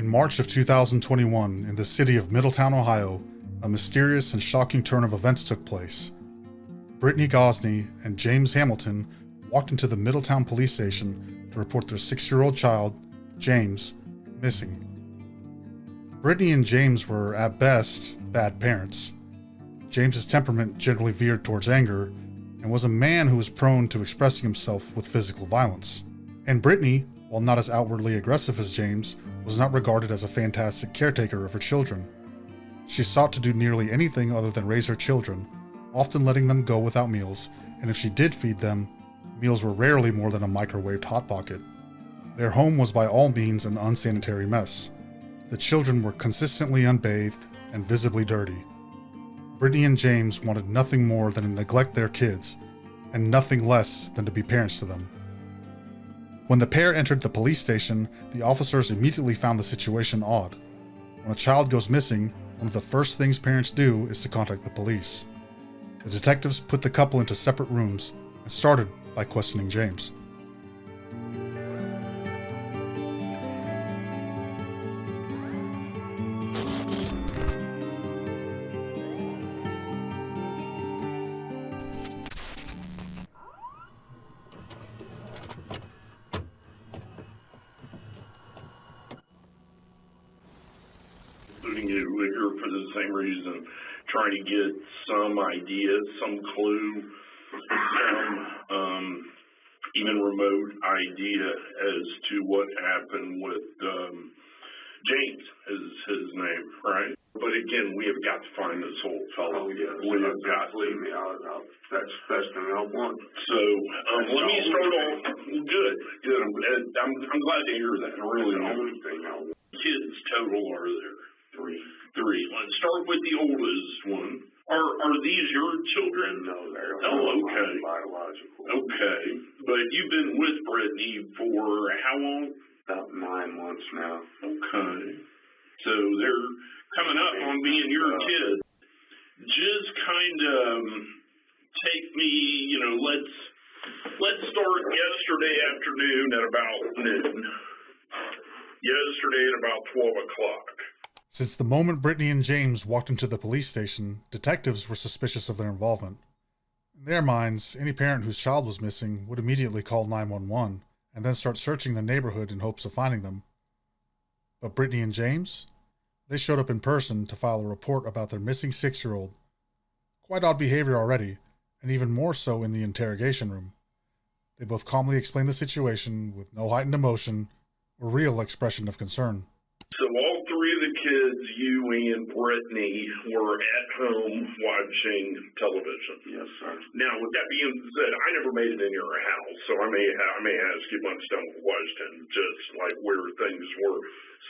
In March of 2021, in the city of Middletown, Ohio, a mysterious and shocking turn of events took place. Brittany Gosney and James Hamilton walked into the Middletown police station to report their 6-year-old child, James, missing. Brittany and James were, at best, bad parents. James's temperament generally veered towards anger, and was a man who was prone to expressing himself with physical violence. And Brittany, while not as outwardly aggressive as James, was not regarded as a fantastic caretaker of her children. She sought to do nearly anything other than raise her children, often letting them go without meals, and if she did feed them, meals were rarely more than a microwaved Hot Pocket. Their home was by all means an unsanitary mess. The children were consistently unbathed and visibly dirty. Brittany and James wanted nothing more than to neglect their kids, and nothing less than to be parents to them. When the pair entered the police station, the officers immediately found the situation odd. When a child goes missing, one of the first things parents do is to contact the police. The detectives put the couple into separate rooms and started by questioning James. We're here for the same reason, trying to get some idea, some clue, some even remote idea as to what happened with James, is his name, right? But again, we have got to find this old fellow. Oh, yes. We have got to. Believe me, that's the best thing I want. So let me start off. Good. I'm glad to hear that. Really, the only thing I want. Kids total are there? Three. Let's start with the oldest one. Are these your children? No, they're okay. Biological. Okay. But you've been with Brittany for how long? About 9 months now. Okay. So they're coming up on being your kids. Just kind of take me, let's start yesterday afternoon at about noon. Yesterday at about 12 o'clock. Since the moment Brittany and James walked into the police station, detectives were suspicious of their involvement. In their minds, any parent whose child was missing would immediately call 911 and then start searching the neighborhood in hopes of finding them. But Brittany and James? They showed up in person to file a report about their missing 6-year-old. Quite odd behavior already, and even more so in the interrogation room. They both calmly explained the situation with no heightened emotion or real expression of concern. So all three of the kids, you and Brittany, were at home watching television. Yes, sir. Now, with that being said, I never made it in your house, so I may ask you a bunch of questions, just like where things were.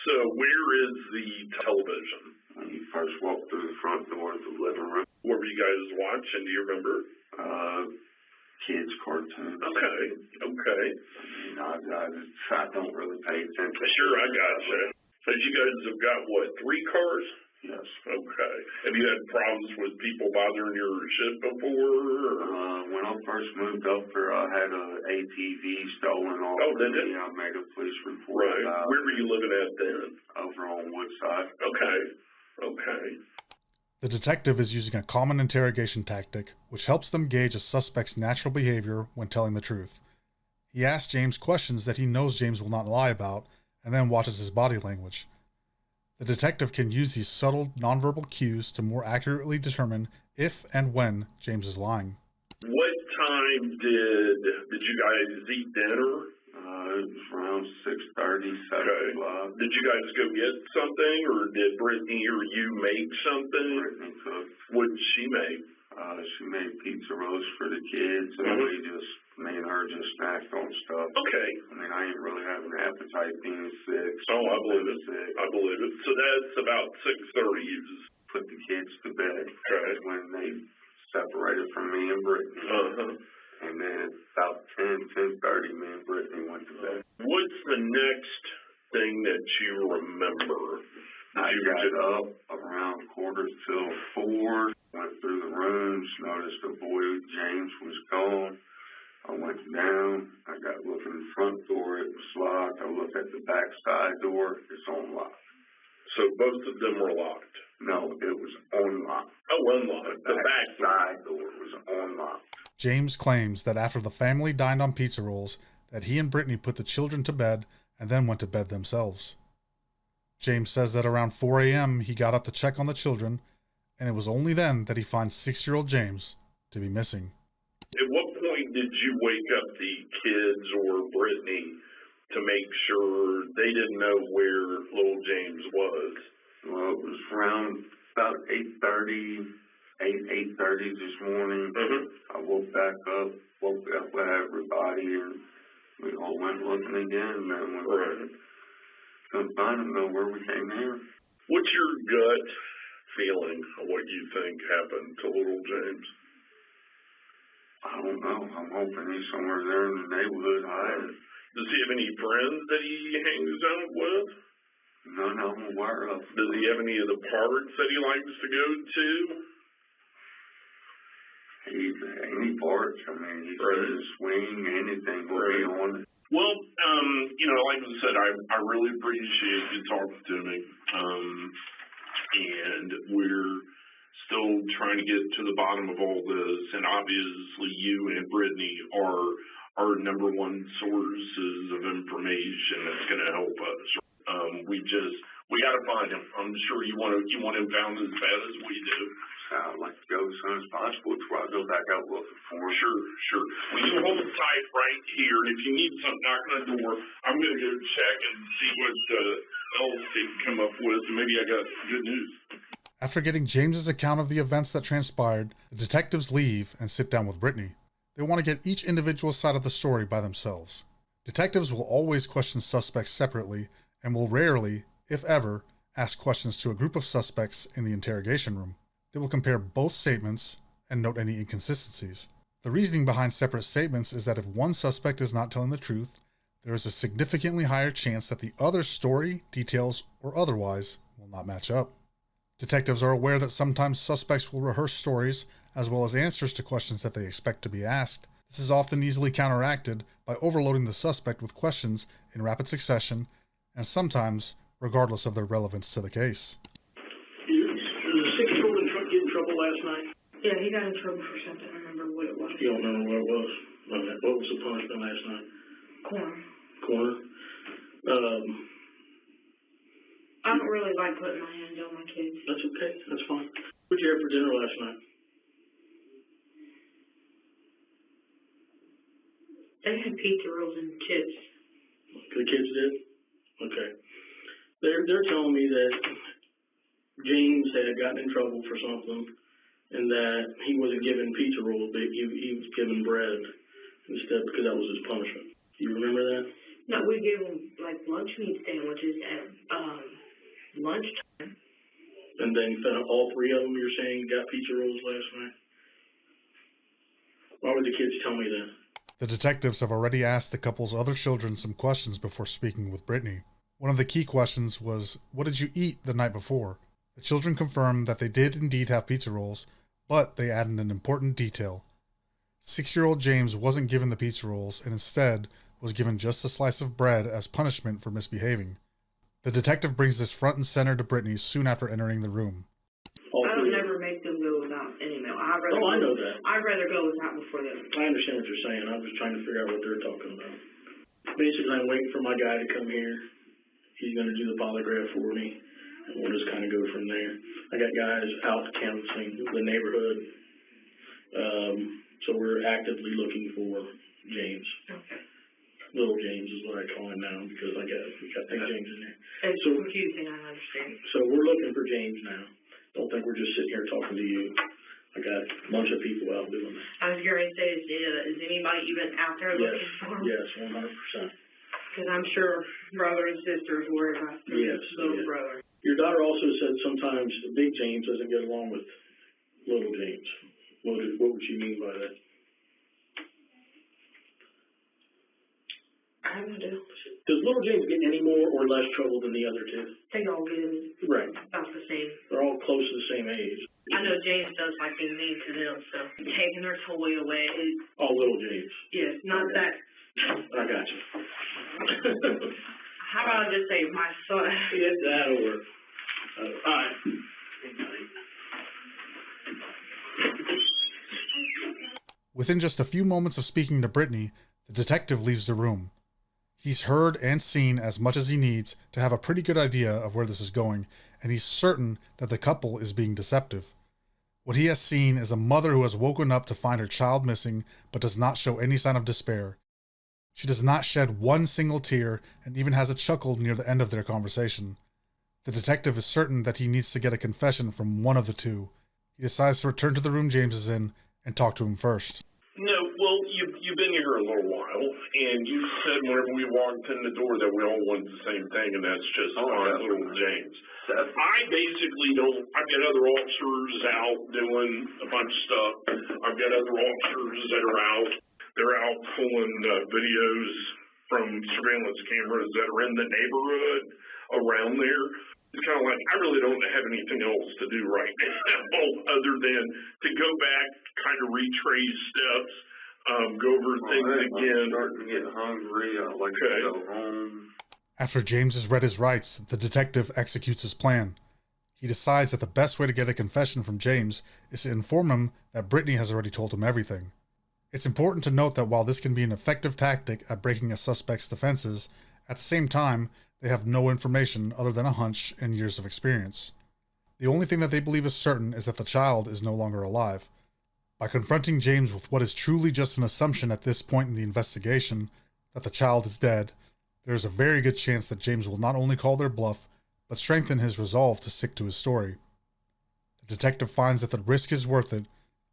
So where is the television? When you first walked through the front door of the living room. What were you guys watching? Do you remember? Kids' cartoons. Okay. I don't really pay attention. Sure, I gotcha. So you guys have got, 3 cars? Yes. Okay. Have you had problems with people bothering your shit before? When I first moved up here, I had an ATV stolen off. Oh, did it? I made a police report. Right. Where were you living at then? Over on Woodside. Okay. The detective is using a common interrogation tactic, which helps them gauge a suspect's natural behavior when telling the truth. He asks James questions that he knows James will not lie about, and then watches his body language. The detective can use these subtle, nonverbal cues to more accurately determine if and when James is lying. What time did you guys eat dinner? It was around 6:30, 7 o'clock. Did you guys go get something, or did Brittany or you make something? Brittany cooked. What did she make? She made pizza rolls for the kids, and me and her just snacked on stuff. Okay. I ain't really having an appetite being sick. Oh, I believe it. So that's about 6:30. You just put the kids to bed. Okay. When they separated from me and Brittany. And then about 10:30, me and Brittany went to bed. What's the next thing that you remember? I got up around 3:45, went through the rooms, noticed the boy James was gone. I went down, I got to look in the front door, it was locked. I looked at the back side door, it's on lock. So both of them were locked? No, it was unlocked. Oh, unlocked. The back side door was unlocked. James claims that after the family dined on pizza rolls, that he and Brittany put the children to bed and then went to bed themselves. James says that around 4 a.m. he got up to check on the children, and it was only then that he finds 6-year-old James to be missing. At what point did you wake up the kids or Brittany to make sure they didn't know where little James was? Well, it was around about 8:30 this morning. I woke back up with everybody, and we all went looking again, and then we couldn't find him nowhere. We came here. What's your gut feeling of what you think happened to little James? I don't know. I'm hoping he's somewhere there in the neighborhood hiding. Does he have any friends that he hangs out with? None I'm aware of. Does he have any of the parks that he likes to go to? Any parts. I mean, he's ready to swing, anything will be on it. Well, like I said, I really appreciate you talking to me. And we're still trying to get to the bottom of all this. And obviously you and Brittany are our number one sources of information that's going to help us. We got to find him. I'm sure you want him found as bad as we do. I'd like to go as soon as possible before I go back out looking for him. Sure. Well, you hold tight right here, and if you need something, knock on the door. I'm going to go check and see what else they can come up with, and maybe I got good news. After getting James's account of the events that transpired, the detectives leave and sit down with Brittany. They want to get each individual side of the story by themselves. Detectives will always question suspects separately and will rarely, if ever, ask questions to a group of suspects in the interrogation room. They will compare both statements and note any inconsistencies. The reasoning behind separate statements is that if one suspect is not telling the truth, there is a significantly higher chance that the other's story, details, or otherwise will not match up. Detectives are aware that sometimes suspects will rehearse stories as well as answers to questions that they expect to be asked. This is often easily counteracted by overloading the suspect with questions in rapid succession, and sometimes regardless of their relevance to the case. Last night? Yeah, he got in trouble for something. I remember what it was. You don't remember what it was? Okay. What was the punishment last night? Corner? I don't really like putting my hands on my kids. That's okay. That's fine. What did you have for dinner last night? They had pizza rolls and chips. The kids did? Okay. They're telling me that James had gotten in trouble for something, and that he wasn't given pizza rolls, but he was given bread instead, because that was his punishment. Do you remember that? No, we gave him like lunch meat sandwiches at lunchtime. And then all three of them, you're saying, got pizza rolls last night? Why would the kids tell me that? The detectives have already asked the couple's other children some questions before speaking with Brittany. One of the key questions was, what did you eat the night before? The children confirmed that they did indeed have pizza rolls, but they added an important detail. 6-year-old James wasn't given the pizza rolls and instead was given just a slice of bread as punishment for misbehaving. The detective brings this front and center to Brittany soon after entering the room. I don't never make them go without any meal. I know that. I'd rather go without before them. I understand what you're saying. I'm just trying to figure out what they're talking about. Basically, I'm waiting for my guy to come here. He's going to do the polygraph for me, and we'll just kind of go from there. I got guys out canvassing the neighborhood, so we're actively looking for James. Okay. Little James is what I call him now, because we got Big James in there. It's confusing, I understand. So we're looking for James now. Don't think we're just sitting here talking to you. I got a bunch of people out doing it. I was going to say, is anybody even out there looking for him? Yes, 100%. Because I'm sure brother and sisters worry about little brother. Your daughter also said sometimes Big James doesn't get along with Little James. What would she mean by that? I don't know. Does Little James get any more or less trouble than the other two? They all get Right. about the same. They're all close to the same age. I know James does like being mean to them, so taking their toy away. Oh, Little James. Yes, not Okay. that. I got you. How about I just say my son? That'll work. Alright. Within just a few moments of speaking to Brittany, the detective leaves the room. He's heard and seen as much as he needs to have a pretty good idea of where this is going, and he's certain that the couple is being deceptive. What he has seen is a mother who has woken up to find her child missing, but does not show any sign of despair. She does not shed one single tear, and even has a chuckle near the end of their conversation. The detective is certain that he needs to get a confession from one of the two. He decides to return to the room James is in and talk to him first. No, well, you've been here a little while, and you said whenever we walked in the door that we all wanted the same thing, and that's just our little James. I basically don't. I've got other officers out doing a bunch of stuff. I've got other officers that are out. They're out pulling videos from surveillance cameras that are in the neighborhood around there. It's kind of like, I really don't have anything else to do right now other than to go back, kind of retrace steps, go over things again. I'm starting to get hungry. I'd like to go home. After James has read his rights, the detective executes his plan. He decides that the best way to get a confession from James is to inform him that Brittany has already told him everything. It's important to note that while this can be an effective tactic at breaking a suspect's defenses, at the same time, they have no information other than a hunch and years of experience. The only thing that they believe is certain is that the child is no longer alive. By confronting James with what is truly just an assumption at this point in the investigation, that the child is dead, there is a very good chance that James will not only call their bluff, but strengthen his resolve to stick to his story. The detective finds that the risk is worth it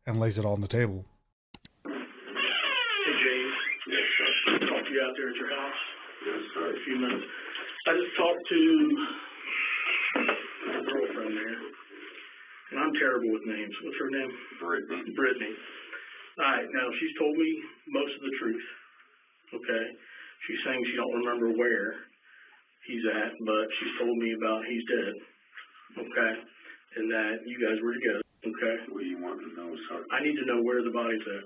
and lays it on the table. Hey, James. Yes, sir. Talk to you out there at your house. Yes, sir. A few minutes. I just talked to my girlfriend there, and I'm terrible with names. What's her name? Brittany. Brittany. All right, now she's told me most of the truth, okay? She's saying she don't remember where he's at, but she's told me about he's dead, okay? And that you guys were together, okay? What do you want to know, sir? I need to know where the body's at.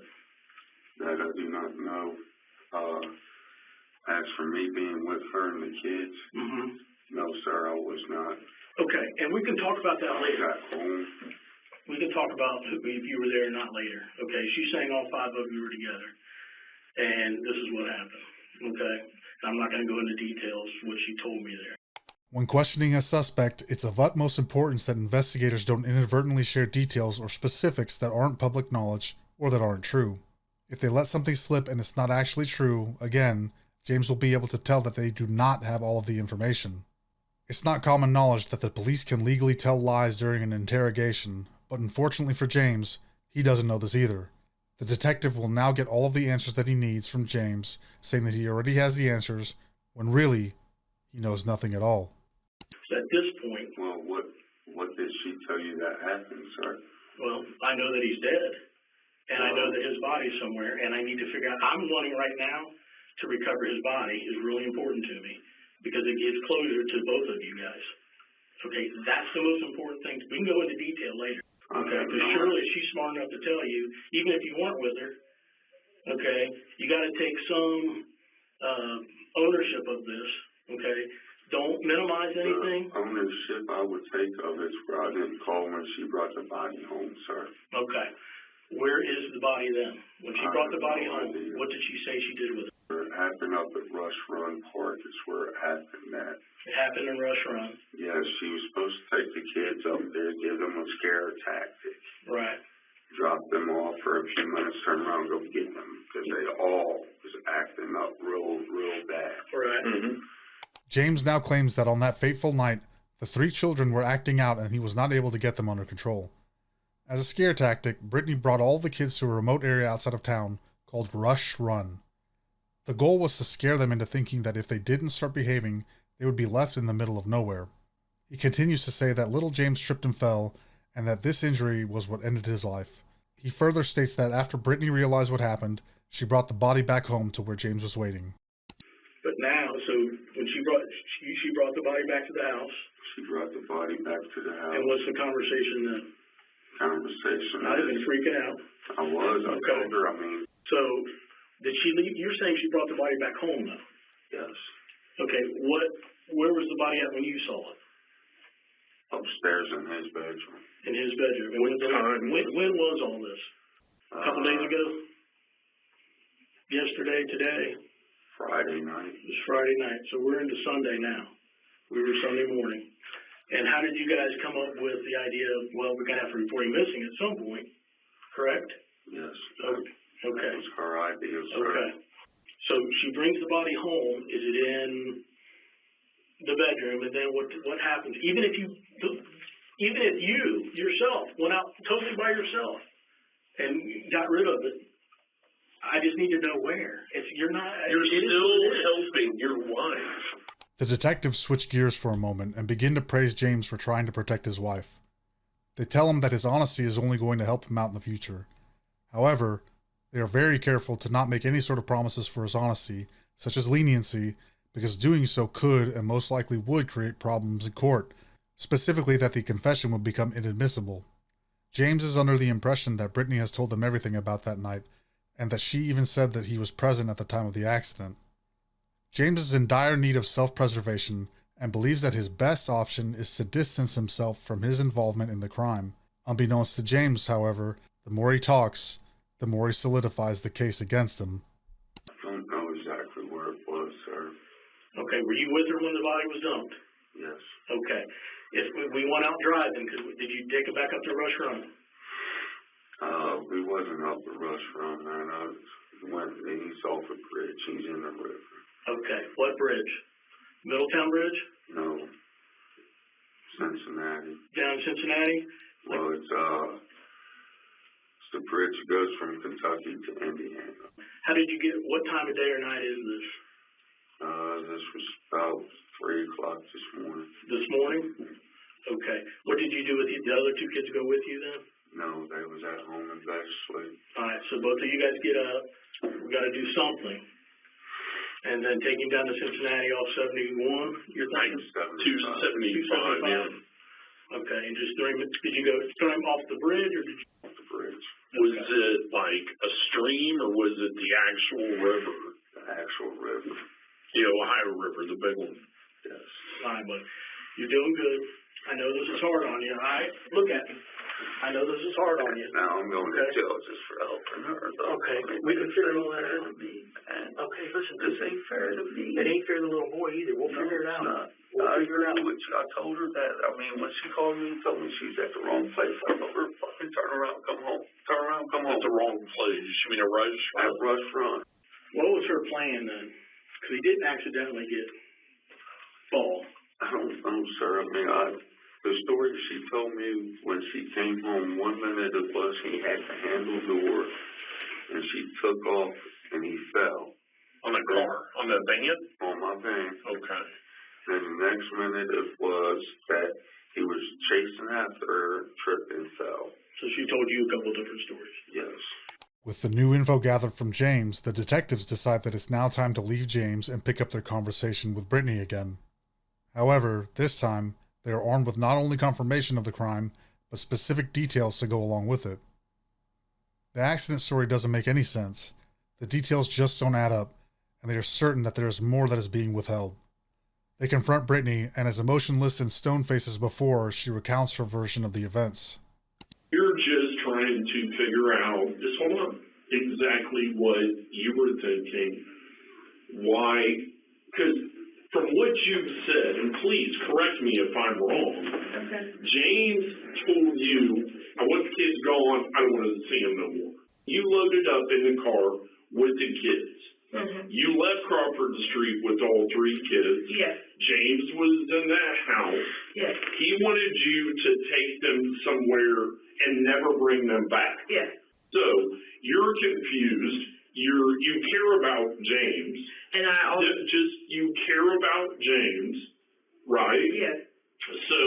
That I do not know. As for me being with her and the kids, no, sir, I was not. Okay, and we can talk about that I later. got home. We can talk about if you were there or not later, okay? She's saying all five of you were together, and this is what happened, okay? I'm not going to go into details what she told me there. When questioning a suspect, it's of utmost importance that investigators don't inadvertently share details or specifics that aren't public knowledge or that aren't true. If they let something slip and it's not actually true, again, James will be able to tell that they do not have all of the information. It's not common knowledge that the police can legally tell lies during an interrogation, but unfortunately for James, he doesn't know this either. The detective will now get all of the answers that he needs from James, saying that he already has the answers, when really, he knows nothing at all. So at this point, Well, what did she tell you that happened, sir? well, I know that he's dead, and I know that his body's somewhere, and I need to figure out, I'm wanting right now to recover his body is really important to me, because it gives closure to both of you guys. Okay, that's the most important thing. We can go into detail later. Okay, because surely she's smart enough to tell you, even if you weren't with her, okay, you got to take some ownership of this, okay? Don't minimize anything. The ownership I would take of it is where I didn't call when she brought the body home, sir. Okay. Where is the body then? When she brought the body home, what did she say she did with it? It happened up at Rush Run Park is where it happened at. It happened in Rush Run. Yes, she was supposed to take the kids up there, give them a scare tactic. Right. Drop them off for a few minutes, turn around and go get them, because they all was acting up real bad. Right. James now claims that on that fateful night, the three children were acting out and he was not able to get them under control. As a scare tactic, Brittany brought all the kids to a remote area outside of town called Rush Run. The goal was to scare them into thinking that if they didn't start behaving, they would be left in the middle of nowhere. He continues to say that little James tripped and fell, and that this injury was what ended his life. He further states that after Brittany realized what happened, she brought the body back home to where James was waiting. But now, so when she brought the body back to the house. She brought the body back to the house. And what's the conversation then? I've been freaking out. I was. I told her, So, did she leave? You're saying she brought the body back home, though? Yes. Okay, where was the body at when you saw it? upstairs in his bedroom. In his bedroom. And when was all this? A couple days ago? Yesterday, today? Friday night. It was Friday night, so we're into Sunday now. We were Sunday morning. And how did you guys come up with the idea of, well, we're going to have to report him missing at some point, correct? Yes. Okay. That was her idea, sir. Okay. So she brings the body home. Is it in the bedroom? And then what happens? Even if you yourself went out totally by yourself and got rid of it, I just need to know where. If you're not, you're still helping your wife. The detectives switch gears for a moment and begin to praise James for trying to protect his wife. They tell him that his honesty is only going to help him out in the future. However, they are very careful to not make any sort of promises for his honesty, such as leniency, because doing so could and most likely would create problems in court, specifically that the confession would become inadmissible. James is under the impression that Brittany has told him everything about that night, and that she even said that he was present at the time of the accident. James is in dire need of self-preservation and believes that his best option is to distance himself from his involvement in the crime. Unbeknownst to James, however, the more he talks, the more he solidifies the case against him. I don't know exactly where it was, sir. Okay, were you with her when the body was dumped? Yes. Okay. If we went out driving, did you take it back up to Rush Run? We wasn't up the Rush Run, man. He's off a bridge. He's in the river. Okay. What bridge? Middletown Bridge? No. Cincinnati. Down Cincinnati? Well, it's the bridge that goes from Kentucky to Indiana. How did you what time of day or night is this? This was about 3 o'clock this morning. This morning? Okay. What did you do with the other two kids go with you then? No, they was at home in bed asleep. All right, so both of you guys get up. We got to do something. And then take him down to Cincinnati off 71, you're thinking? 275, yeah. Okay, and just did you throw him off the bridge or did you? Off the bridge. Was it like a stream or was it the actual river? The actual river. The Ohio River, the big one. Yes. All right, but you're doing good. I know this is hard on you, all right? Look at me. I know this is hard on you. Now I'm going to jail just for helping her, though. Okay, we can figure all that out. Okay, listen, this ain't fair to me. It ain't fair to the little boy either. We'll figure it out. We'll figure it out. I told her that. I mean, when she called me and told me she's at the wrong place, I told her, fucking turn around, come home. Turn around, come home. At the wrong place. You mean a Rush Run? At Rush Run. What was her plan then? Because he didn't accidentally fall. I don't know, sir. I mean, the story she told me when she came home, 1 minute it was he had the handle door, and she took off, and he fell. On the car? On the van? On my van. Okay. And the next minute it was that he was chasing after her, tripped and fell. So she told you a couple different stories? Yes. With the new info gathered from James, the detectives decide that it's now time to leave James and pick up their conversation with Brittany again. However, this time, they are armed with not only confirmation of the crime, but specific details to go along with it. The accident story doesn't make any sense. The details just don't add up, and they are certain that there is more that is being withheld. They confront Brittany, and as emotionless and stone-faced as before, she recounts her version of the events. You're just trying to figure out, just hold on, exactly what you were thinking. Why? Because from what you've said, and please correct me if I'm wrong, Okay. James told you, I want the kids gone, I don't want to see them no more. You loaded up in the car with the kids. Mm-hmm. You left Crawford Street with all 3 kids. Yes. James was in that house. Yes. He wanted you to take them somewhere and never bring them back. Yes. So you're confused. You care about James. And I also. You care about James, right? Yes. So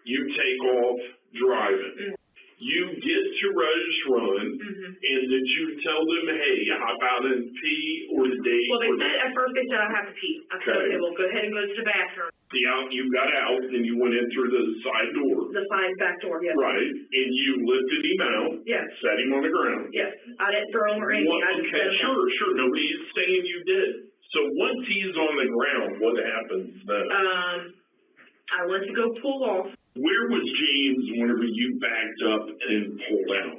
you take off driving. Mm-hmm. You get to Rush Run, and did you tell them, hey, hop out and pee or date? Well, at first they said I have to pee. I said, okay, well, go ahead and go to the bathroom. You got out, and you went in through the side door. The side back door, yes. Right, and you lifted him out. Yes. Set him on the ground. Yes. I didn't throw him or anything. I just set him out. Sure. Nobody's saying you did. So once he's on the ground, what happens then? I went to go pull off. Where was James whenever you backed up and pulled out?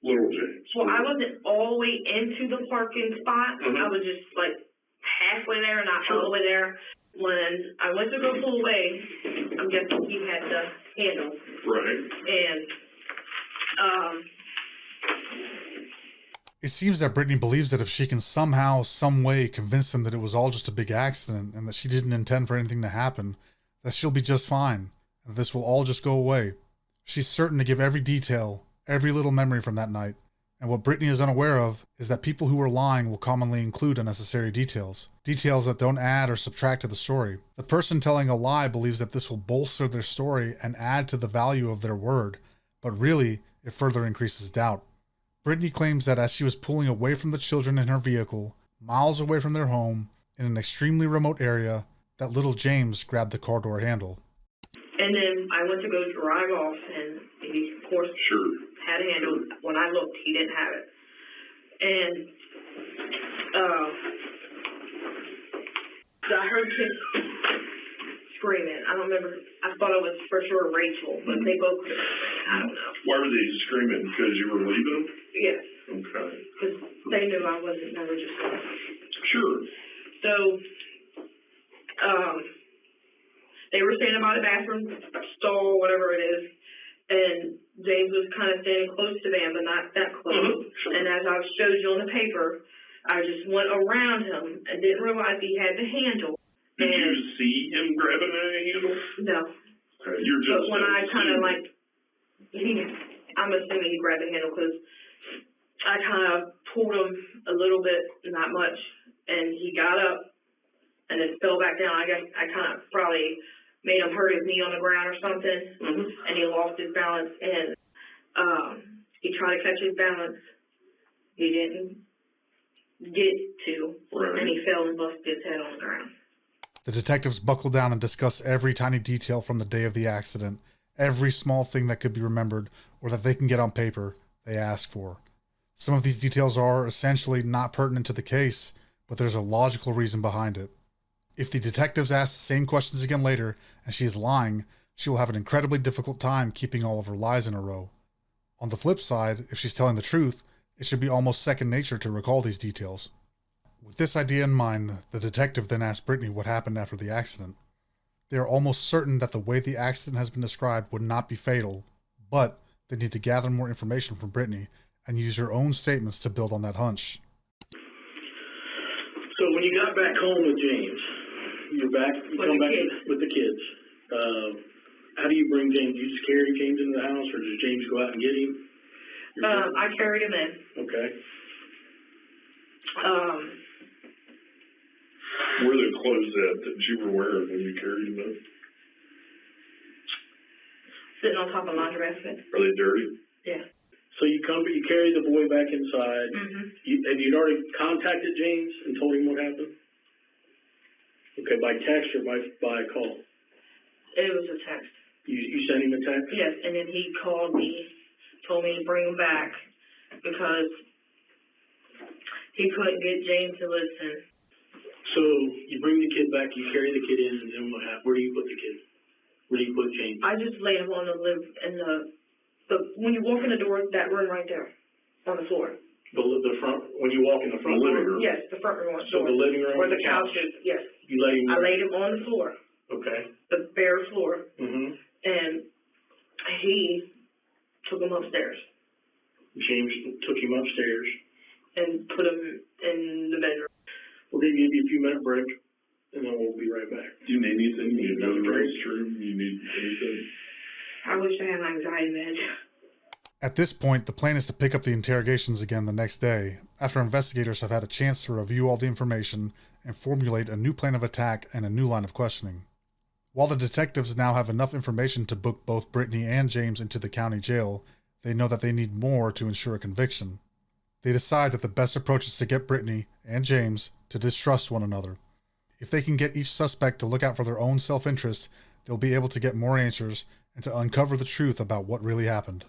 Little James. Well, I wasn't all the way into the parking spot. Mhm. I was just like halfway there, not all the way there. When I went to go pull away, I'm guessing he had the handle. Right. And, It seems that Brittany believes that if she can somehow, some way convince them that it was all just a big accident and that she didn't intend for anything to happen, that she'll be just fine, and that this will all just go away. She's certain to give every detail, every little memory from that night. And what Brittany is unaware of is that people who are lying will commonly include unnecessary details. Details that don't add or subtract to the story. The person telling a lie believes that this will bolster their story and add to the value of their word, but really, it further increases doubt. Brittany claims that as she was pulling away from the children in her vehicle, miles away from their home, in an extremely remote area, that little James grabbed the car door handle. and then I went to go drive off, and he, of course, Sure. had a handle. When I looked, he didn't have it. And, I heard kids screaming. I don't remember. I thought it was for sure Rachel, but they both, I don't know. Why were they screaming? Because you were leaving them? Yes, Okay. because they knew I wasn't never just going. Sure. So, they were standing by the bathroom stall, whatever it is, and James was kind of standing close to them, but not that close. Sure. And as I showed you on the paper, I just went around him and didn't realize he had the handle. Did you see him grabbing a handle? No. Okay. You're just. But when I kind of I'm assuming he grabbed the handle because I kind of pulled him a little bit, not much, and he got up and then fell back down. I guess I kind of probably made him hurt his knee on the ground or something, and he lost his balance, and he tried to catch his balance. He didn't get to, and he fell and busted his head on the ground. The detectives buckle down and discuss every tiny detail from the day of the accident, every small thing that could be remembered or that they can get on paper, they ask for. Some of these details are essentially not pertinent to the case, but there's a logical reason behind it. If the detectives ask the same questions again later and she is lying, she will have an incredibly difficult time keeping all of her lies in a row. On the flip side, if she's telling the truth, it should be almost second nature to recall these details. With this idea in mind, the detective then asks Brittany what happened after the accident. They are almost certain that the way the accident has been described would not be fatal, but they need to gather more information from Brittany and use her own statements to build on that hunch. So when you got back home with James, you come back with the kids. How do you bring James? Do you just carry James into the house, or does James go out and get him? I carried him in. Okay. Where are the clothes at that you were wearing when you carried them in? Sitting on top of my basket. Are they dirty? Yeah. So you carry the boy back inside. Have you already contacted James and told him what happened? Okay, by text or by call? It was a text. You sent him a text? Yes, and then he called me, told me to bring him back because he couldn't get James to listen. So you bring the kid back, you carry the kid in, and then what happens? Where do you put the kid? Where do you put James? I just laid him on the when you walk in the door, that room right there, on the floor. The front, when you walk in the front living door? room. Yes, the front room. So the living room where and the the couch couch. is. Yes. You laid him I laid him on the floor, Okay. the bare floor, Mm-hmm. and he took him upstairs James took him upstairs. and put him in the bedroom. We're going to give you a few minute break, and then we'll be right back. Do you need anything? You need another restroom? You need anything? I wish I had an anxiety med. At this point, the plan is to pick up the interrogations again the next day, after investigators have had a chance to review all the information and formulate a new plan of attack and a new line of questioning. While the detectives now have enough information to book both Brittany and James into the county jail, they know that they need more to ensure a conviction. They decide that the best approach is to get Brittany and James to distrust one another. If they can get each suspect to look out for their own self-interest, they'll be able to get more answers and to uncover the truth about what really happened.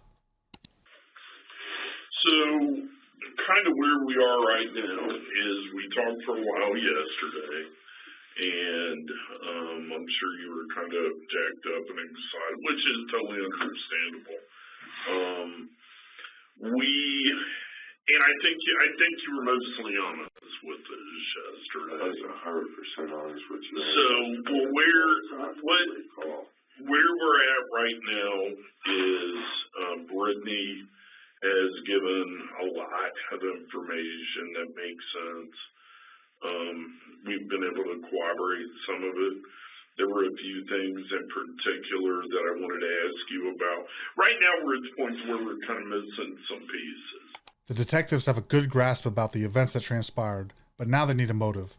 So, kind of where we are right now is we talked for a while yesterday, and I'm sure you were kind of jacked up and excited, which is totally understandable. And I think you were mostly honest with us yesterday. I was 100% honest with you. So, where we're at right now is Brittany has given a lot of information that makes sense. We've been able to corroborate some of it. There were a few things in particular that I wanted to ask you about. Right now, we're at the point where we're kind of missing some pieces. The detectives have a good grasp about the events that transpired, but now they need a motive.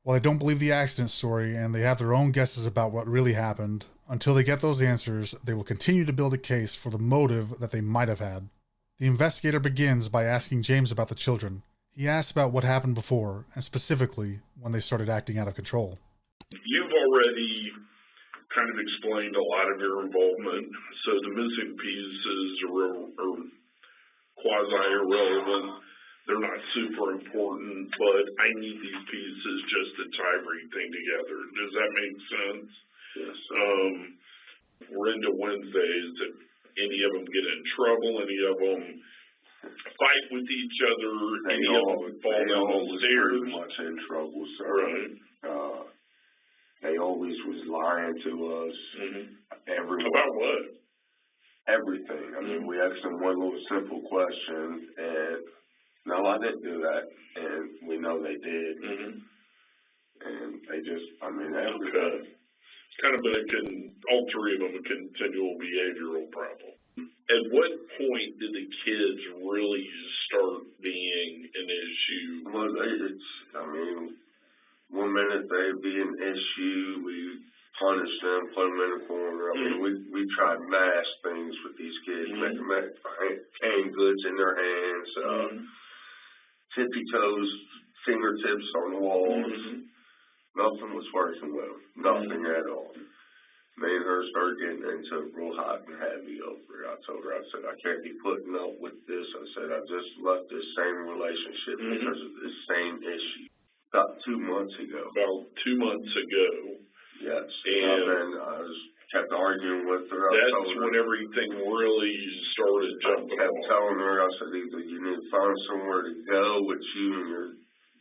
While they don't believe the accident story and they have their own guesses about what really happened, until they get those answers, they will continue to build a case for the motive that they might have had. The investigator begins by asking James about the children. He asks about what happened before, and specifically when they started acting out of control. You've already kind of explained a lot of your involvement, so the missing pieces are quasi-irrelevant. They're not super important, but I need these pieces just to tie everything together. Does that make sense? Yes. We're into Wednesdays. If any of them get in trouble, any of them fight with each other, any of them fall down the stairs. Pretty much in trouble, sir. Right. They always was lying to us. Everyone. About what? Everything. I mean, we asked them one little simple question, and no, I didn't do that, and we know they did. And they just, everything. Okay. It's kind of been all three of them a continual behavioral problem. At what point did the kids really start being an issue? Well, one minute they'd be an issue, we punish them, put them in a corner. I mean, we tried mass things with these kids, make them have cane goods in their hands, tippy toes, fingertips on the walls. Nothing was working with them, nothing at all. Me and her started getting into real hot and heavy over it. I told her, I said, I can't be putting up with this. I said, I just left this same relationship because of this same issue. About 2 months ago. About 2 months ago. Yes. And then I kept arguing with her. That's when everything really started jumping I kept telling her, I said, either you need to find somewhere to go with you and your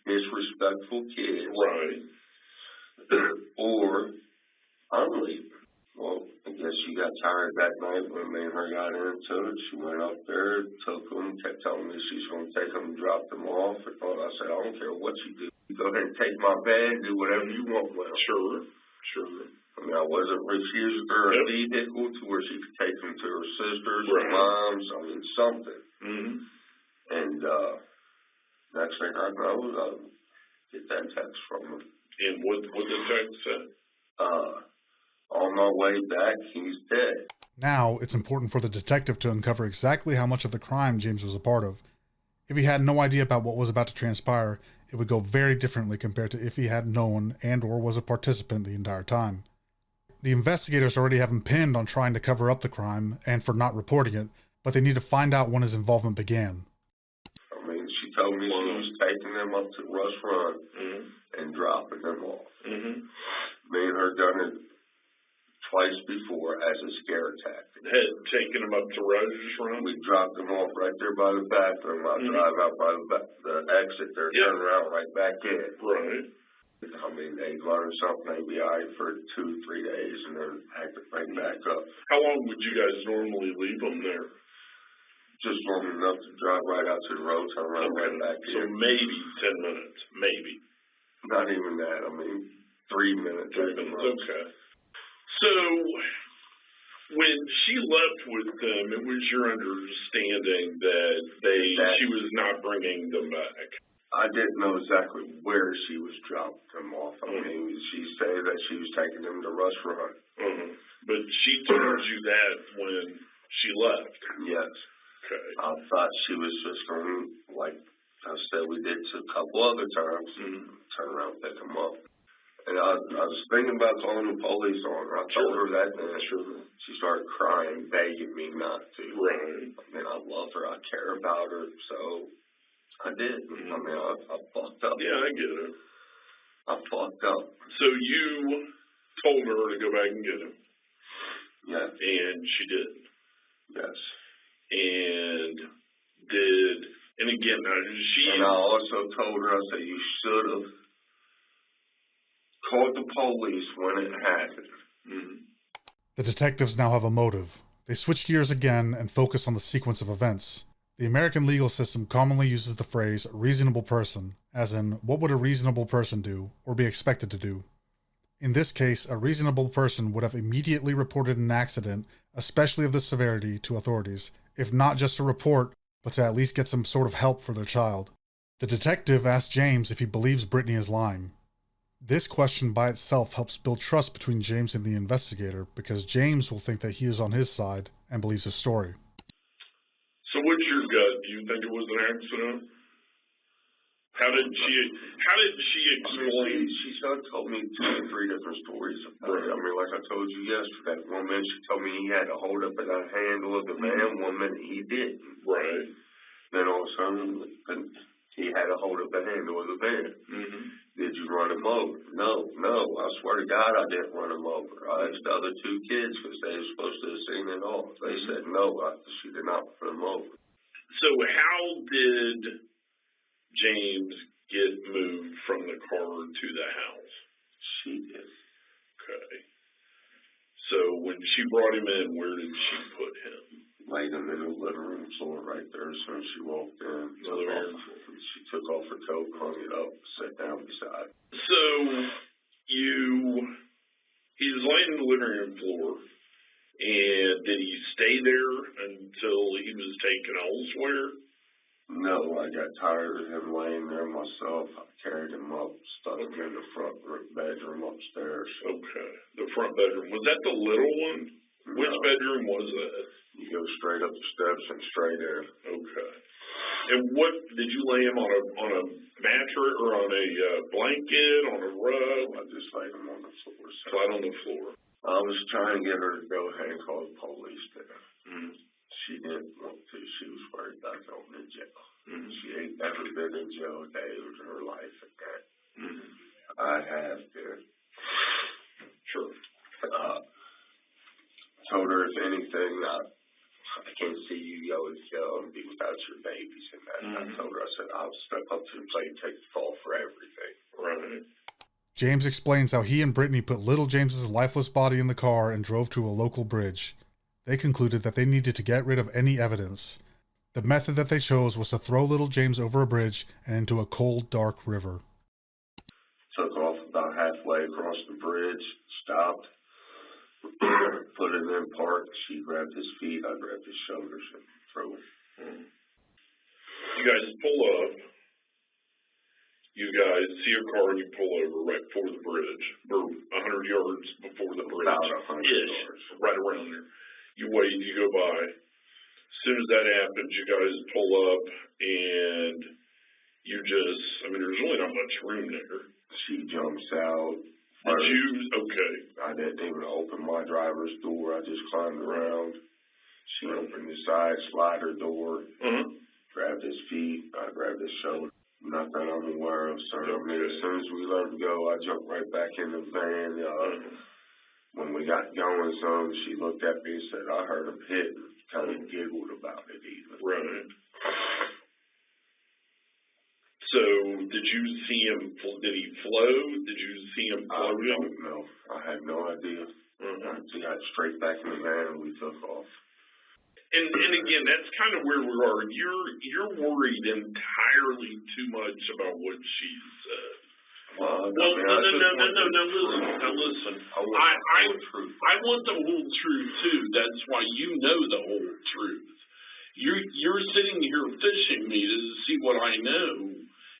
disrespectful kids. Right. Or I'm leaving. Well, I guess she got tired that night when me and her got into it. She went up there, took them, kept telling me she's going to take them and drop them off. And I said, I don't care what you do. You go ahead and take my bag, do whatever you want with them. Sure. I mean, I wasn't refusing her a vehicle to where she could take them to her sisters or moms. I mean, something. And next thing I know, I get that text from her. And what the text said? On my way back, he's dead. Now, it's important for the detective to uncover exactly how much of the crime James was a part of. If he had no idea about what was about to transpire, it would go very differently compared to if he had known and or was a participant the entire time. The investigators already have him pinned on trying to cover up the crime and for not reporting it, but they need to find out when his involvement began. I mean, she told me she was taking them up to Rush Run and dropping them off. Me and her done it twice before as a scare tactic. Had taken them up to Rush Run? We dropped them off right there by the bathroom. I drive out by the exit there, turn around right back in. Right. I mean, they learn something, they be all right for 2-3 days and then act it right back up. How long would you guys normally leave them there? Just long enough to drive right out to the road, turn around right back in. So maybe 10 minutes, maybe. Not even that, I mean, 3 minutes. 3 minutes, okay. So, when she left with them, it was your understanding that she was not bringing them back? I didn't know exactly where she was dropping them off. I mean, she said that she was taking them to Rush Run. But she told you that when she left? Yes. Okay. I thought she was just going to, like I said, we did a couple other times, turn around and pick them up. And I was thinking about calling the police on her. I told her that then. She started crying, begging me not to. Right. I mean, I love her. I care about her. So I did. I mean, I fucked up. Yeah, I get it. I fucked up. So you told her to go back and get him. Yes. And she did. Yes. And again, And I also told her, I said, you should have called the police when it happened. Mm-hmm. The detectives now have a motive. They switch gears again and focus on the sequence of events. The American legal system commonly uses the phrase reasonable person, as in, what would a reasonable person do, or be expected to do? In this case, a reasonable person would have immediately reported an accident, especially of this severity, to authorities, if not just to report, but to at least get some sort of help for their child. The detective asks James if he believes Brittany is lying. This question by itself helps build trust between James and the investigator, because James will think that he is on his side and believes his story. So what's your gut? Do you think it was an accident? How did she explain? She told me 2 or 3 different stories about it. I mean, like I told you yesterday, one minute she told me he had to hold up the handle of the van, one minute he didn't. Right. Then all of a sudden, he had to hold up the handle of the van. Mm-hmm. Did you run him over? No. I swear to God, I didn't run him over. I asked the other 2 kids because they were supposed to have seen it all. They said no, she did not run him over. So how did James get moved from the car to the house? She did. Okay. So when she brought him in, where did she put him? Laid him in the living room floor right there as soon as she walked in. She took off her coat, hung it up, sat down beside. So he was laying in the living room floor, and did he stay there until he was taken elsewhere? No, I got tired of him laying there myself. I carried him up, stuck him in the front bedroom upstairs. Okay. The front bedroom. Was that the little one? No. Which bedroom was that? You go straight up the steps and straight in. Okay. And what, did you lay him on a mattress or on a blanket, on a rug? I just laid him on the floor. Flat on the floor. I was trying to get her to go ahead and call the police there. Mm-hmm. She didn't want to. She was worried about going to jail. Mm-hmm. She ain't never been in jail a day in her life again. Mm-hmm. I have been. Sure. Told her, if anything, I can't see you go to jail and be without your babies and that. Mm-hmm. I told her, I said, I'll step up to the plate and take the fall for everything. Right. James explains how he and Brittany put little James's lifeless body in the car and drove to a local bridge. They concluded that they needed to get rid of any evidence. The method that they chose was to throw little James over a bridge and into a cold, dark river. Took off about halfway across the bridge, stopped, put it in park. She grabbed his feet, I grabbed his shoulders and threw it. Mm-hmm. You guys pull up. You guys see a car and you pull over right before the bridge, or 100 yards before the bridge. About 100 yards. Right around there. You wait, you go by. As soon as that happens, you guys pull up and you just, there's really not much room there. She jumps out. Okay. I didn't even open my driver's door. I just climbed around. She opened the side slider door, grabbed his feet. I grabbed his shoulder. Nothing I'm aware of, sir. Okay. As soon as we let him go, I jumped right back in the van. When we got going some, she looked at me and said, I heard him hit, and kind of giggled about it even. Right. So, did you see him, did he float? Did you see him floating? I don't know. I had no idea. She got straight back in the van and we took off. And again, that's kind of where we are. You're worried entirely too much about what she said. No, listen. I want the whole truth too. That's why you know the whole truth. You're sitting here fishing me to see what I know,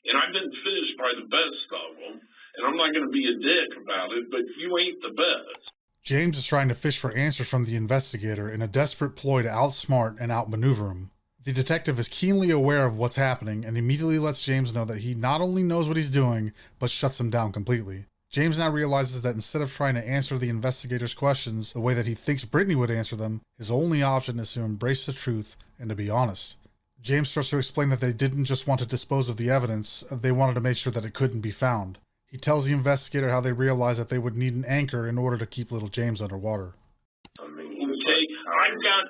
and I've been fished by the best of them, and I'm not going to be a dick about it, but you ain't the best. James is trying to fish for answers from the investigator in a desperate ploy to outsmart and outmaneuver him. The detective is keenly aware of what's happening and immediately lets James know that he not only knows what he's doing, but shuts him down completely. James now realizes that instead of trying to answer the investigator's questions the way that he thinks Brittany would answer them, his only option is to embrace the truth and to be honest. James starts to explain that they didn't just want to dispose of the evidence, they wanted to make sure that it couldn't be found. He tells the investigator how they realized that they would need an anchor in order to keep little James underwater. Okay, I've got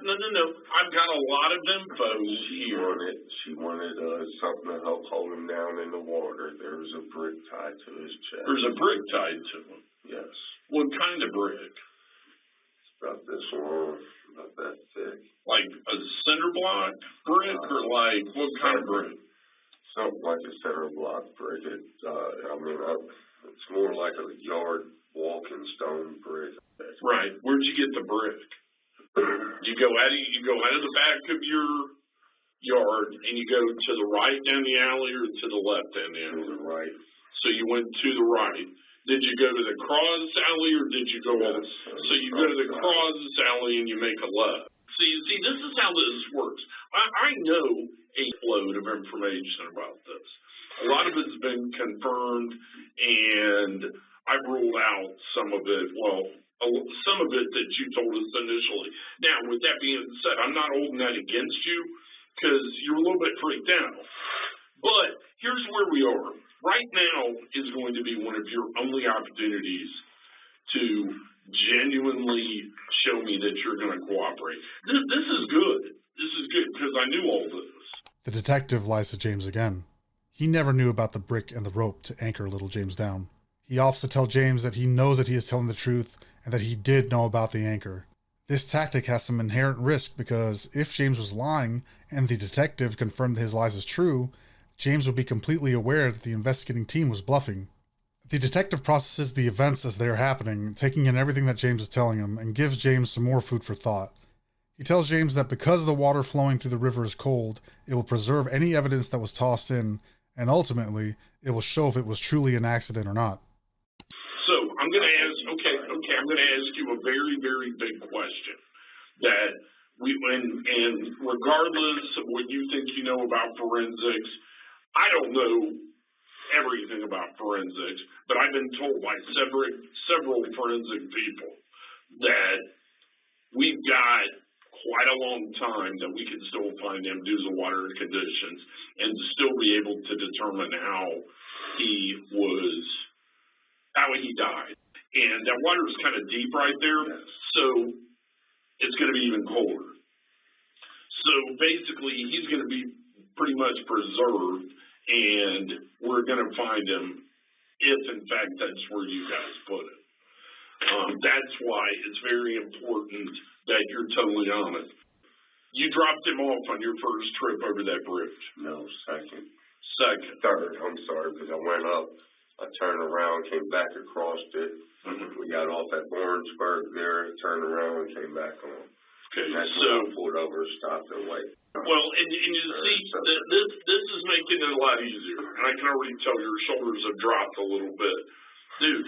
a lot of info here. She wanted something to help hold him down in the water. There was a brick tied to his chest. There's a brick tied to him? Yes. What kind of brick? It's about this long, about that thick. Like a cinder block brick, or like what kind of brick? Something like a cinder block brick. It's more like a yard walking stone brick. Right. Where'd you get the brick? You go out of the back of your yard and you go to the right down the alley or to the left down the alley? To the right. So you went to the right. Did you go to the cross alley or did you go on? So you go to the cross alley and you make a left. See, this is how this works. I know a load of information about this. A lot of it's been confirmed, and I've ruled out some of it. Well, some of it that you told us initially. Now, with that being said, I'm not holding that against you because you're a little bit freaked out. But here's where we are. Right now is going to be one of your only opportunities to genuinely show me that you're going to cooperate. This is good. This is good because I knew all this. The detective lies to James again. He never knew about the brick and the rope to anchor little James down. He opts to tell James that he knows that he is telling the truth and that he did know about the anchor. This tactic has some inherent risk because if James was lying and the detective confirmed his lies as true, James would be completely aware that the investigating team was bluffing. The detective processes the events as they are happening, taking in everything that James is telling him, and gives James some more food for thought. He tells James that because the water flowing through the river is cold, it will preserve any evidence that was tossed in, and ultimately, it will show if it was truly an accident or not. So, I'm going to ask you a very, very big question. That and regardless of what you think you know about forensics, I don't know everything about forensics, but I've been told by several forensic people that we've got quite a long time that we can still find him due to water conditions and still be able to determine how he died. And that water is kind of deep right there, so it's going to be even colder. So basically, he's going to be pretty much preserved, and we're going to find him if, in fact, that's where you guys put it. That's why it's very important that you're totally honest. You dropped him off on your first trip over that bridge. No, second. Third. I'm sorry, because I went up, I turned around, came back across it. Mm-hmm. We got off at Orangeburg there, turned around, and came back on. Okay, and that's so when I pulled over, stopped, and waited. Well, and you see, this is making it a lot easier, and I can already tell your shoulders have dropped a little bit. Dude,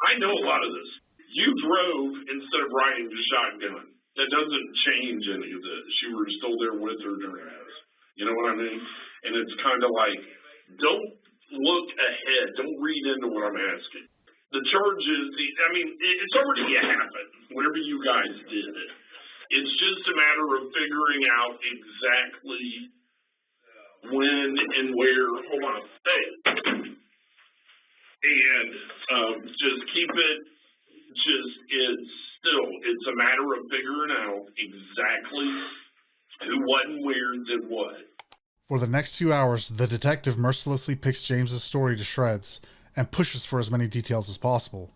I know a lot of this. You drove instead of riding the shotgun. That doesn't change any of this. You were still there with her during this. You know what I mean? And it's kind of like, don't look ahead. Don't read into what I'm asking. The charges, it's already happened, whatever you guys did. It's just a matter of figuring out exactly when and where. Hold on. Hey. And just keep it, it's a matter of figuring out exactly who, what, and where did what. For the next 2 hours, the detective mercilessly picks James's story to shreds and pushes for as many details as possible.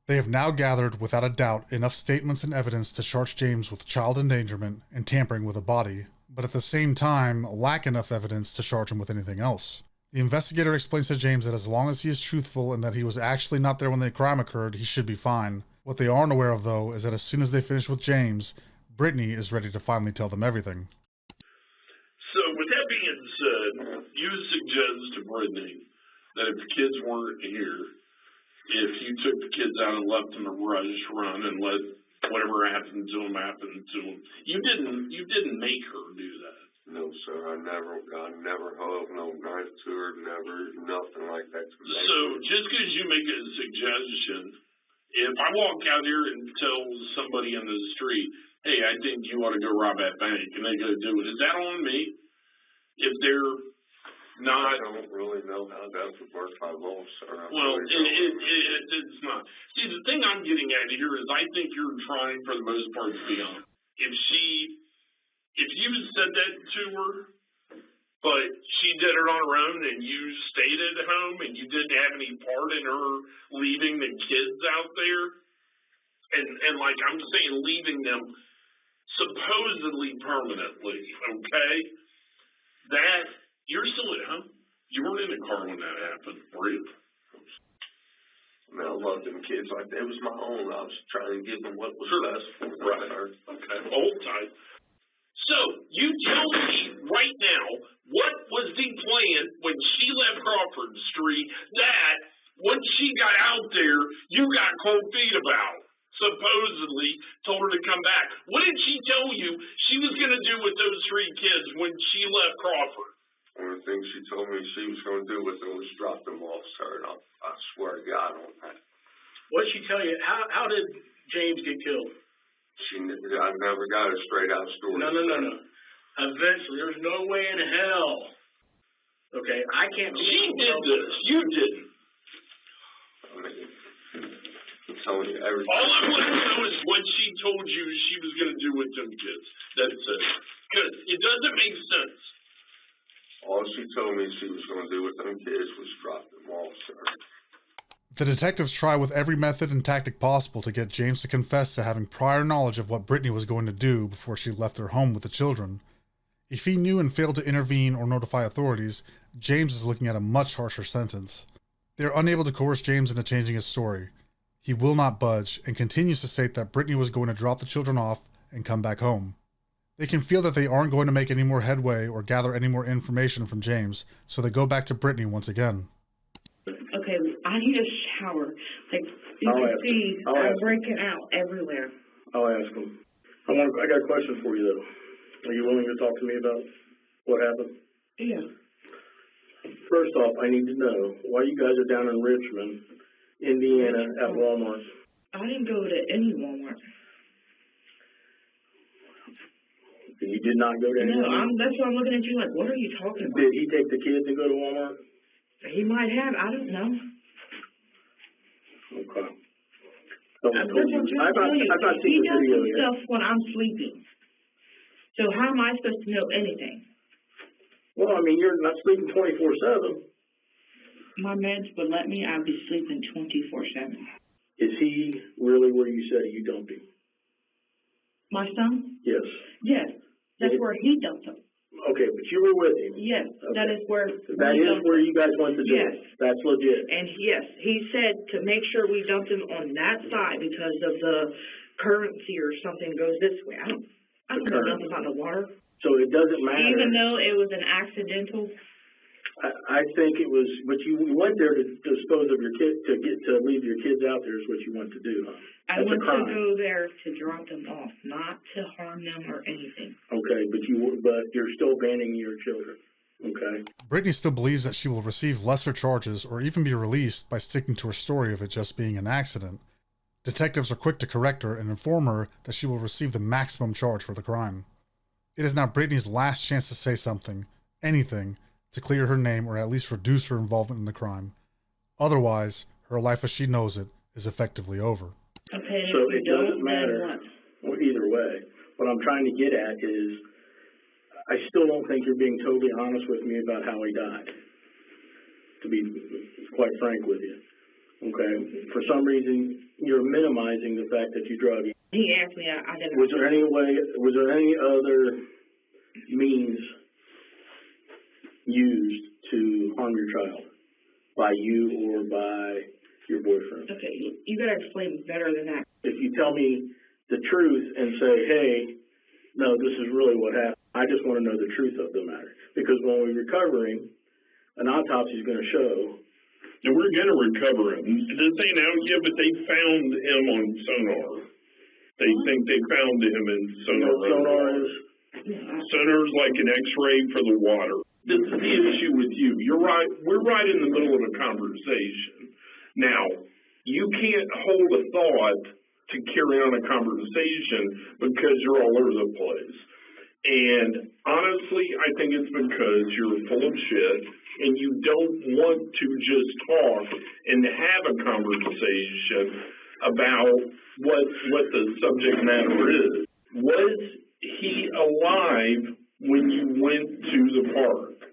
They have now gathered, without a doubt, enough statements and evidence to charge James with child endangerment and tampering with a body, but at the same time, lack enough evidence to charge him with anything else. The investigator explains to James that as long as he is truthful and that he was actually not there when the crime occurred, he should be fine. What they aren't aware of, though, is that as soon as they finish with James, Brittany is ready to finally tell them everything. So, with that being said, you suggest to Brittany that if the kids weren't here, if you took the kids out and left them to run and let whatever happened to them happen to them, you didn't make her do that. No, sir. I never held no knife to her, never, nothing like that. So, just because you make a suggestion, if I walk out here and tell somebody in the street, hey, I think you ought to go rob that bank, and they go do it, is that on me? If they're not. I don't really know how that would work by law, sir. Well, it's not. See, the thing I'm getting at here is I think you're trying, for the most part, to be honest. If you said that to her, but she did it on her own and you stayed at home and you didn't have any part in her leaving the kids out there, and like I'm saying, leaving them supposedly permanently, okay? That, you're still at home. You weren't in the car when that happened, were you? I mean, I love them kids like that. It was my own. I was trying to give them what was best for them. Right. Okay. Hold tight. So, you tell me right now, what was the plan when she left Crawford Street that, once she got out there, you got cold feet about? Supposedly told her to come back. What did she tell you she was going to do with those 3 kids when she left Crawford? One of the things she told me she was going to do with them was drop them off, sir, and I swear to God on that. What did she tell you? How did James get killed? I never got a straight out story. No. Eventually, there's no way in hell. Okay, I can't. She did this. You didn't. I mean, I'm telling you everything. All I want to know is what she told you she was going to do with them kids. That's it. Because it doesn't make sense. All she told me she was going to do with them kids was drop them off, sir. The detectives try with every method and tactic possible to get James to confess to having prior knowledge of what Brittany was going to do before she left their home with the children. If he knew and failed to intervene or notify authorities, James is looking at a much harsher sentence. They are unable to coerce James into changing his story. He will not budge and continues to state that Brittany was going to drop the children off and come back home. They can feel that they aren't going to make any more headway or gather any more information from James, so they go back to Brittany once again. Okay, I need a shower. Like, you can see, I'm breaking out everywhere. I'll ask him. I got a question for you, though. Are you willing to talk to me about what happened? Yeah. First off, I need to know why you guys are down in Richmond, Indiana, at Walmart. I didn't go to any Walmart. You did not go to any Walmart? No, that's why I'm looking at you like, what are you talking about? Did he take the kids and go to Walmart? He might have. I don't know. Okay. I've not seen he the does video some yet. stuff when I'm sleeping. So how am I supposed to know anything? Well, I mean, you're not sleeping 24/7. My meds would let me. I'd be sleeping 24/7. Is he really where you said you dumped him? My son? Yes. Yes. That's where he dumped him. Okay, but you were with him. Yes, Okay. that is where. That is where you guys went to do Yes. it. That's legit. And yes, he said to make sure we dumped him on that side because of the currency or something goes this way. I don't know nothing about the water. So it doesn't matter. Even though it was an accidental. I think it was, but you went there to dispose of your kid, to leave your kids out there is what you went to do, huh? I went to go there to drop them off, not to harm them or anything. Okay, but you're still banning your children. Okay. Brittany still believes that she will receive lesser charges or even be released by sticking to her story of it just being an accident. Detectives are quick to correct her and inform her that she will receive the maximum charge for the crime. It is now Brittany's last chance to say something, anything, to clear her name or at least reduce her involvement in the crime. Otherwise, her life as she knows it is effectively over. Okay, So it doesn't matter. Well, either way, what I'm trying to get at is, I still don't think you're being totally honest with me about how he died, to be quite frank with you. Okay? For some reason, you're minimizing the fact that you drug him. He asked me, I didn't. Was there any other means used to harm your child by you or by your boyfriend? Okay, you gotta explain better than that. If you tell me the truth and say, hey, no, this is really what happened, I just want to know the truth of the matter. Because when we recover him, an autopsy is going to show. And we're going to recover him. This ain't out yet, but they found him on sonar. They think they found him in sonar. Sonar is? Sonar is like an X-ray for the water. This is the issue with you. You're right. We're right in the middle of a conversation. Now, you can't hold a thought to carry on a conversation because you're all over the place. And honestly, I think it's because you're full of shit and you don't want to just talk and have a conversation about what the subject matter is. Was he alive when you went to the park?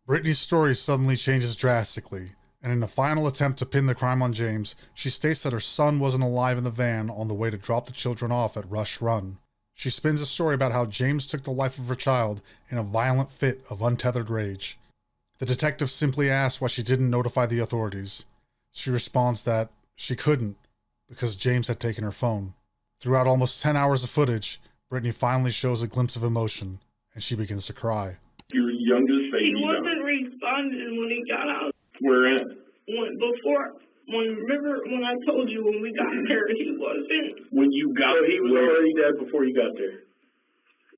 Brittany's story suddenly changes drastically, and in a final attempt to pin the crime on James, she states that her son wasn't alive in the van on the way to drop the children off at Rush Run. She spins a story about how James took the life of her child in a violent fit of untethered rage. The detective simply asks why she didn't notify the authorities. She responds that she couldn't because James had taken her phone. Throughout almost 10 hours of footage, Brittany finally shows a glimpse of emotion, and she begins to cry. Your youngest baby. He wasn't responding when he got out. Where at? Remember when I told you when we got there, he wasn't. When you got So he was already dead before you got there?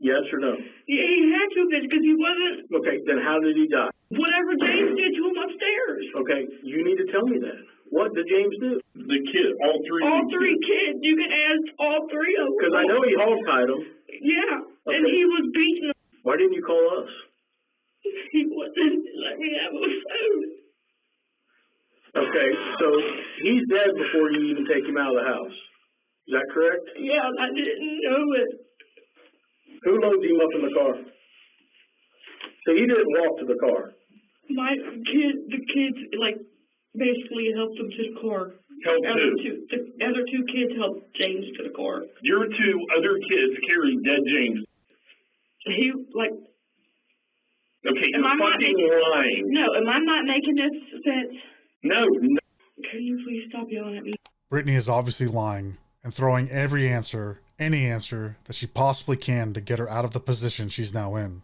Yes or no? Yeah, he had to because he wasn't. Okay, then how did he die? Whatever James did to him upstairs. Okay, you need to tell me that. What did James do? The kid, all three. All three kids. You can ask all three of them. Because I know he hog-tied them. Yeah, and Okay. he was beating them. Why didn't you call us? He wouldn't let me have a phone. Okay, so he's dead before you even take him out of the house. Is that correct? Yeah, I didn't know it. Who loads him up in the car? So you didn't walk to the car? The kids, like, basically helped him to the car. Helped who? The other two kids helped James to the car. Your two other kids carried dead James. He, like... Okay, Am you're I not fucking lying. No, am I not making this sense? No. Can you please stop yelling at me? Brittany is obviously lying and throwing any answer that she possibly can to get her out of the position she's now in.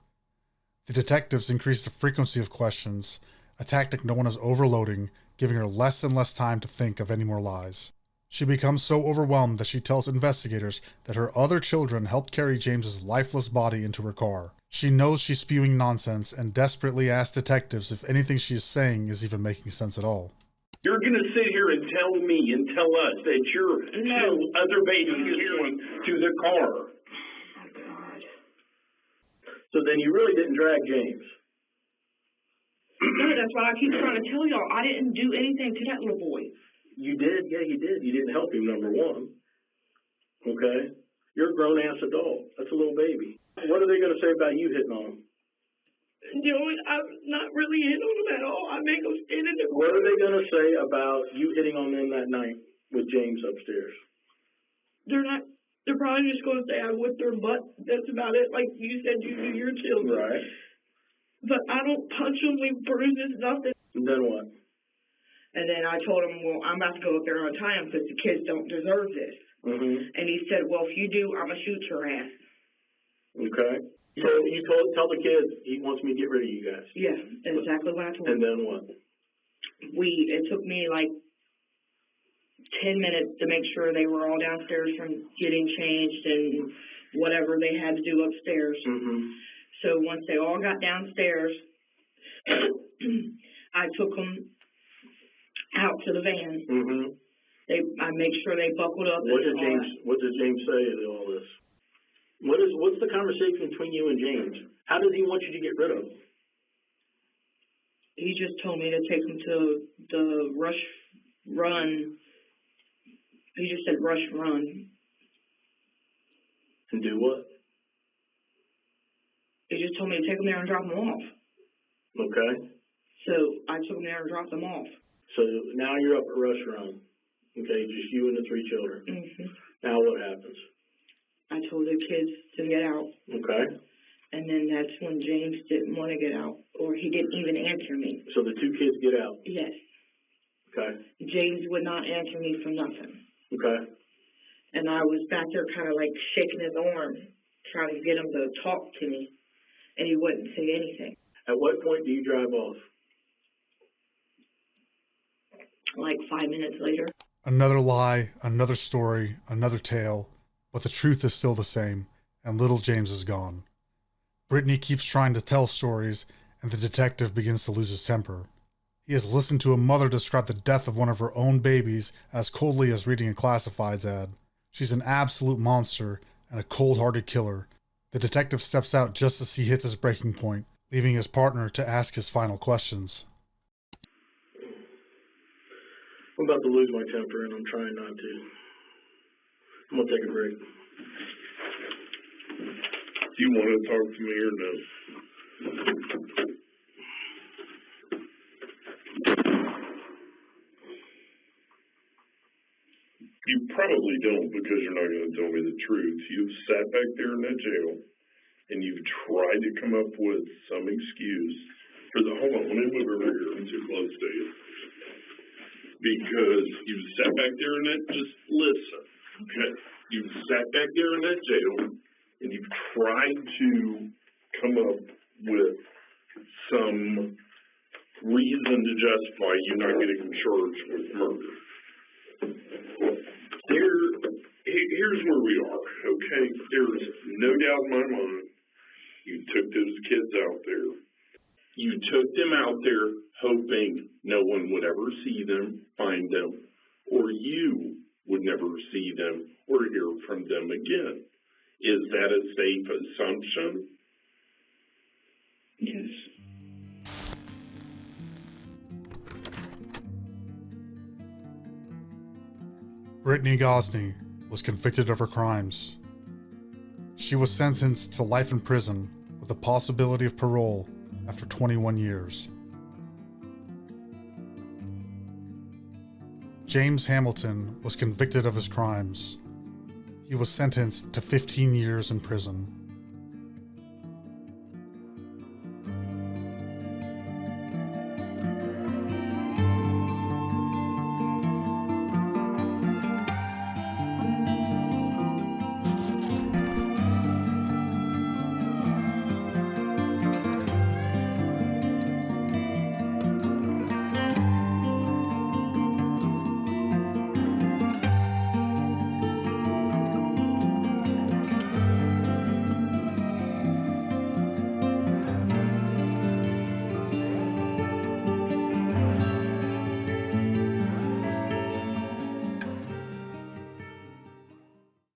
The detectives increase the frequency of questions, a tactic known as overloading, giving her less and less time to think of any more lies. She becomes so overwhelmed that she tells investigators that her other children helped carry James's lifeless body into her car. She knows she's spewing nonsense and desperately asks detectives if anything she is saying is even making sense at all. You're going to sit here and tell me and tell us that your two other babies carried to the car. Oh, God. So then you really didn't drag James? No, that's why I keep trying to tell y'all. I didn't do anything to that little boy. You did, yeah, you did. You didn't help him, number one. Okay? You're a grown-ass adult. That's a little baby. What are they going to say about you hitting on him? I'm not really hitting on him at all. I make them stand in the What are they going to say about you hitting on them that night with James upstairs? They're probably just going to say I whipped their butt. That's about it. Like you said, you do your children. Right. But I don't punch them, leave bruises, nothing. And then what? And then I told him, well, I'm about to go up there and untie him because the kids don't deserve this. Mm-hmm. And he said, well, if you do, I'm going to shoot your ass. Okay. So you tell the kids he wants me to get rid of you guys. Yeah, exactly what I told him. And then what? It took me like 10 minutes to make sure they were all downstairs from getting changed and whatever they had to do upstairs. Mm-hmm. So once they all got downstairs, I took them out to the van. Mm-hmm. I made sure they buckled up. What did James say to all this? What's the conversation between you and James? How does he want you to get rid of him? He just told me to take him to the Rush Run. He just said Rush Run. And do what? He just told me to take him there and drop him off. Okay. So I took him there and dropped him off. So now you're up at Rush Run. Okay, just you and the three children. Mm-hmm. Now what happens? I told the kids to get out. Okay. And then that's when James didn't want to get out, or he didn't even answer me. So the two kids get out. Yes. Okay. James would not answer me for nothing. Okay. And I was back there kind of like shaking his arm, trying to get him to talk to me, and he wouldn't say anything. At what point do you drive off? Like 5 minutes later. Another lie, another story, another tale, but the truth is still the same, and little James is gone. Brittany keeps trying to tell stories, and the detective begins to lose his temper. He has listened to a mother describe the death of one of her own babies as coldly as reading a classifieds ad. She's an absolute monster and a cold-hearted killer, The detective steps out just as he hits his breaking point, leaving his partner to ask his final questions. I'm about to lose my temper, and I'm trying not to. I'm gonna take a break. Do you want to talk to me or no? You probably don't because you're not going to tell me the truth. You've sat back there in that jail and you've tried to come up with some excuse for the, hold on, let me move over here. I'm too close to you. Because you've sat back there in that, just listen, okay? You've sat back there in that jail and you've tried to come up with some reason to justify you not getting charged with murder. Here's where we are, okay? There's no doubt in my mind you took those kids out there. You took them out there hoping no one would ever see them, find them, or you would never see them or hear from them again. Is that a safe assumption? Yes. Brittany Gosney was convicted of her crimes. She was sentenced to life in prison with the possibility of parole after 21 years. James Hamilton was convicted of his crimes. He was sentenced to 15 years in prison.